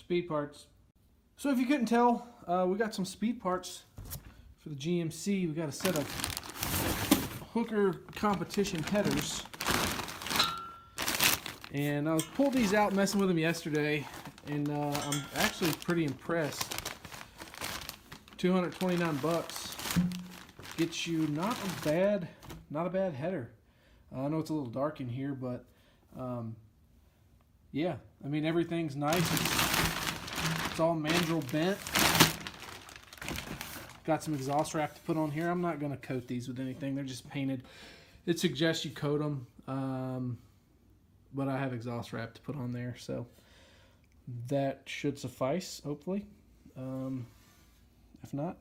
Speed parts. So if you couldn't tell, we got some speed parts for the GMC. We got a set of Hooker competition headers. And I pulled these out messing with them yesterday, and I'm actually pretty impressed. 229 bucks gets you not a bad header. I know it's a little dark in here, but yeah, I mean everything's nice. It's all mandrel bent. Got some exhaust wrap to put on here. I'm not going to coat these with anything. They're just painted. It suggests you coat them, but I have exhaust wrap to put on there, so that should suffice, hopefully. If not,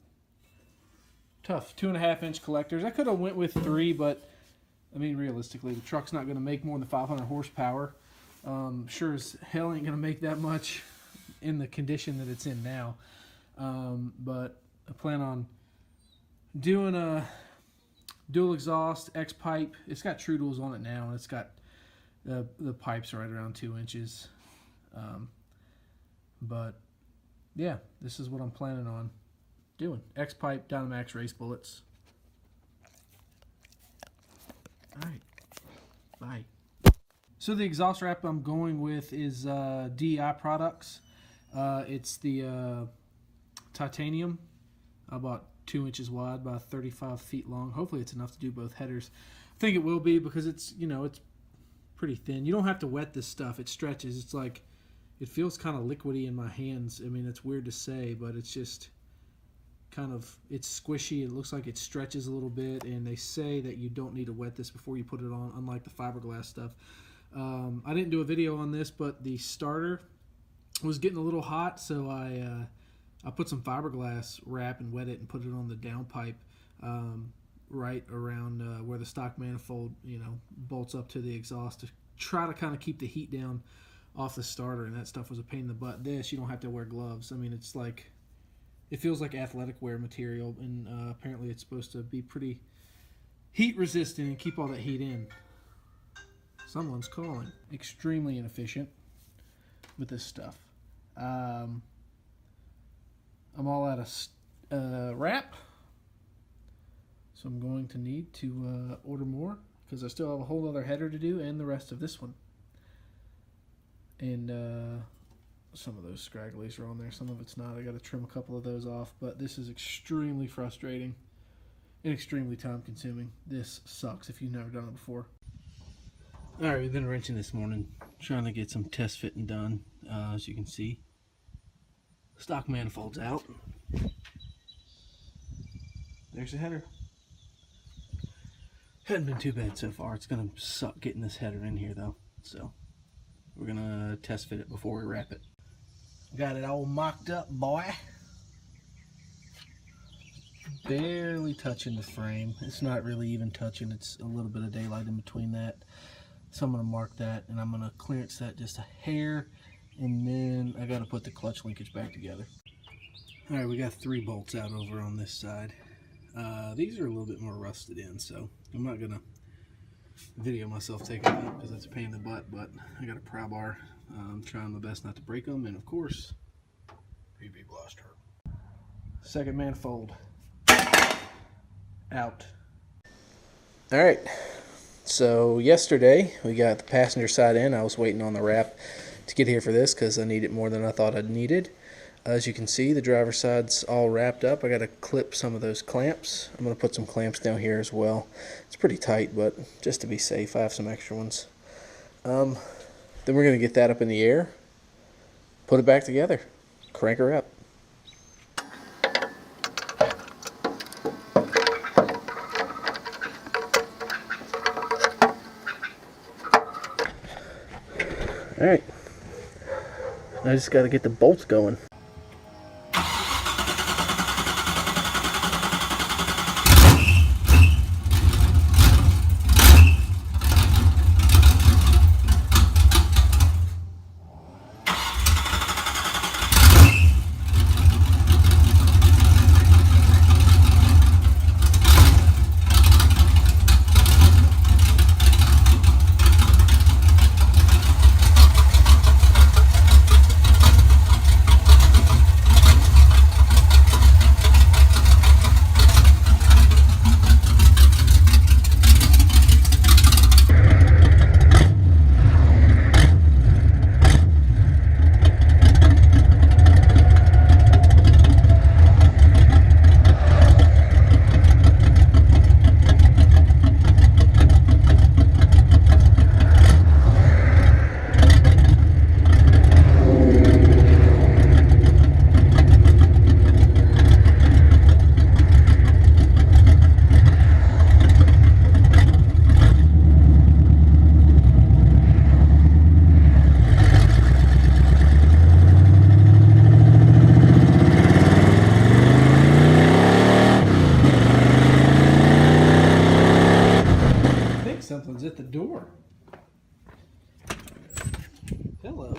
tough. 2.5-inch collectors. I could have went with 3, but I mean, realistically, the truck's not going to make more than 500 horsepower. Sure as hell ain't going to make that much in the condition that it's in now. But I plan on doing a dual exhaust X pipe. It's got true duals on it now, and it's got the pipes right around 2 inches. But yeah, this is what I'm planning on doing. X pipe Dynamax race bullets. All right, bye. So the exhaust wrap I'm going with is DEI Products. It's the titanium, about 2 inches wide by 35 feet long. Hopefully it's enough to do both headers. I think it will be because it's, you know, it's pretty thin. You don't have to wet this stuff. It stretches. It's like, it feels kind of liquidy in my hands. I mean, it's weird to say, but it's just kind of, it's squishy. It looks like it stretches a little bit, and they say that you don't need to wet this before you put it on, unlike the fiberglass stuff. I didn't do a video on this, but the starter was getting a little hot, so I put some fiberglass wrap and wet it and put it on the downpipe right around where the stock manifold, you know, bolts up to the exhaust to try to kind of keep the heat down off the starter. And that stuff was a pain in the butt. This, you don't have to wear gloves. I mean, it's like, it feels like athletic wear material, and apparently it's supposed to be pretty heat resistant and keep all that heat in. Someone's calling. Extremely inefficient with this stuff. I'm all out of wrap, so I'm going to need to order more, because I still have a whole other header to do and the rest of this one. And some of those scragglies are on there, some of it's not. I got to trim a couple of those off, but this is extremely frustrating and extremely time consuming. This sucks if you've never done it before. Alright, we've been wrenching this morning, trying to get some test fitting done. As you can see, stock manifold's out. There's the header. Hadn't been too bad so far. It's going to suck getting this header in here though, so we're going to test fit it before we wrap it. Got it all mocked up, boy. Barely touching the frame. It's not really even touching. It's a little bit of daylight in between that. So I'm going to mark that, and I'm going to clearance that just a hair, and then I got to put the clutch linkage back together. Alright, we got 3 bolts out over on this side. These are a little bit more rusted in, so I'm not going to video myself taking it up because that's a pain in the butt, but I got a pry bar. I'm trying my best not to break them, and of course, PB blaster. Second manifold out. Alright. So yesterday we got the passenger side in. I was waiting on the wrap to get here for this because I need it more than I thought I'd needed. As you can see, the driver's side's all wrapped up. I got to clip some of those clamps. I'm going to put some clamps down here as well. It's pretty tight, but just to be safe, I have some extra ones. Then we're going to get that up in the air, put it back together, crank her up. Alright, I just got to get the bolts going. hello.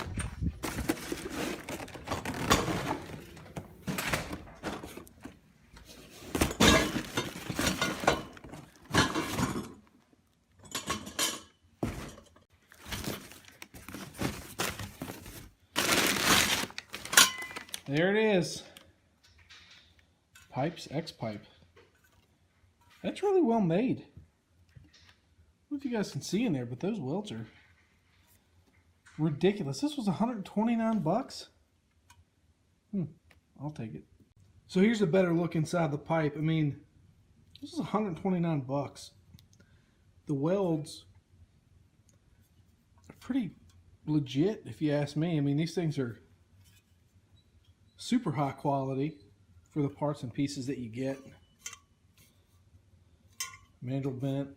There it is. Pypes X-Pipe. That's really well made. I don't know if you guys can see in there, but those welds are ridiculous. This was 129 bucks. I'll take it. So here's a better look inside the pipe. I mean, this is 129 bucks. The welds are pretty legit, if you ask me. I mean, these things are super high quality for the parts and pieces that you get. Mandrel bent.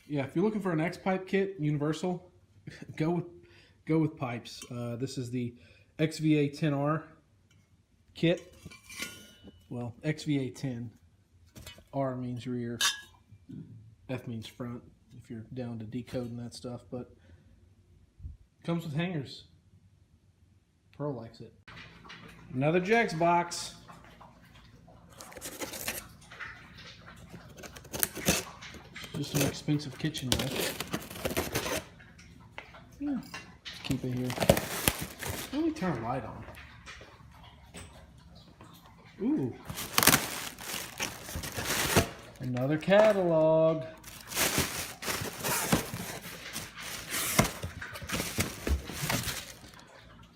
Yeah, if you're looking for an X-Pipe kit, universal, go with Pypes. This is the XVA 10R kit. Well, XVA 10. R means rear. F means front, if you're down to decoding that stuff. But it comes with hangers. Pearl likes it. Another Jex box. Just an expensive kitchenware. Yeah, let's keep it here. Let me turn a light on. Ooh. Another catalog.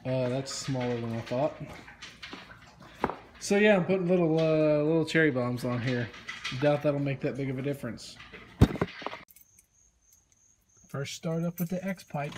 That's smaller than I thought. So yeah, I'm putting little cherry bombs on here. Doubt that'll make that big of a difference. First start up with the X-Pipe.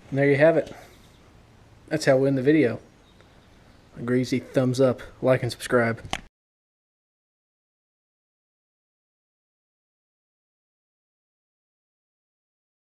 And there you have it. That's how we end the video. A greasy thumbs up, like and subscribe.